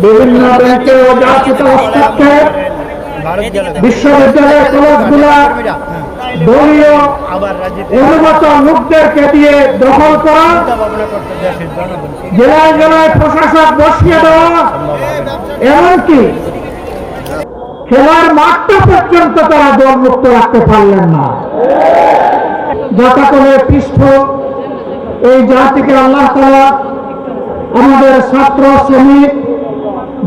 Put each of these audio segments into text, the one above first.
বিভিন্ন ব্যাংকে অযাচিত হস্তক্ষেপ, বিশ্ববিদ্যালয়ের কলেজগুলা দলীয় অনুমোদন লোকদেরকে দিয়ে দখল করা, জেলায় জেলায় প্রশাসক বসিয়ে দেওয়া, এমনকি খেলার মাঠটা পর্যন্ত তারা দলমুক্ত রাখতে পারলেন না। যথাকলে পৃষ্ঠ এই জাতিকে আল্লাহ তাআলা আমাদের ছাত্র শ্রমিক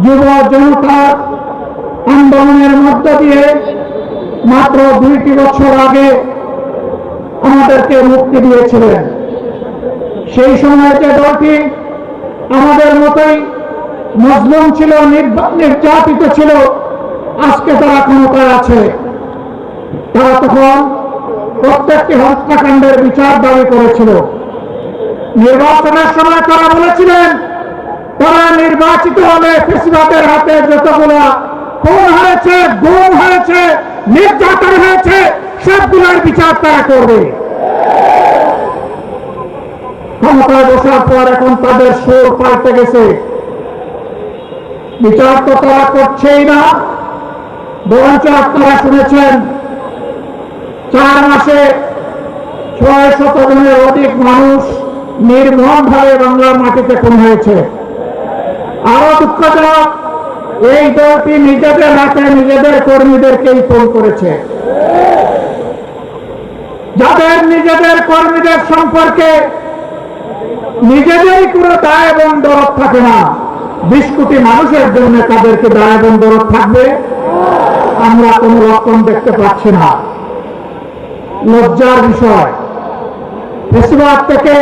যুব জনতার আন্দোলনের মধ্য দিয়ে মাত্র 2টি বছর আগে আমাদেরকে মুক্তি দিয়েছিলেন। সেই সময় যে দলটি আমাদের মতোই মজলুম ছিল, নির্যাতিত ছিল, আজকে তারা ক্ষমতায় আছে। তারা তখন প্রত্যেকটি হত্যাকাণ্ডের বিচার দাবি করেছিল। নির্বাচনের সময় তারা বলেছিলেন তারা নির্বাচিত হলে ফ্যাসিবাদের হাতে যতগুলো খুন হয়েছে, গুম হয়েছে, নির্যাতন হয়েছে, সবগুলোর বিচার তারা করবে। ক্ষমতায় বসার পর এখন তাদের সুর পাল্টে গেছে। বিচার তো তারা করছেই না, বরঞ্চ আপনারা শুনেছেন 4 মাসে 600 জনের অধিক মানুষ নির্মমভাবে বাংলার মাটিতে খুন হয়েছে। আরো দুঃখজনক, এই দলটি নিজেদের হাতে নিজেদের কর্মীদেরকেই খুন করেছে। যাদের নিজেদের কর্মীদের সম্পর্কে নিজেদেরই কোনো দায় এবং দরদ থাকে না, 20 কোটি মানুষের জন্য তাদেরকে দায় এবং দরদ থাকবে, আমরা কোনো লক্ষণ দেখতে পাচ্ছি না। লজ্জার বিষয়, ফ্যাসিবাদ থেকে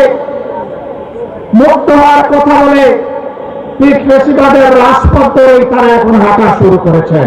মুক্ত হওয়ার কথা বলে ফ্যাসিবাদের রাজপথ ধরেই তারা এখন হাঁটা শুরু করেছেন।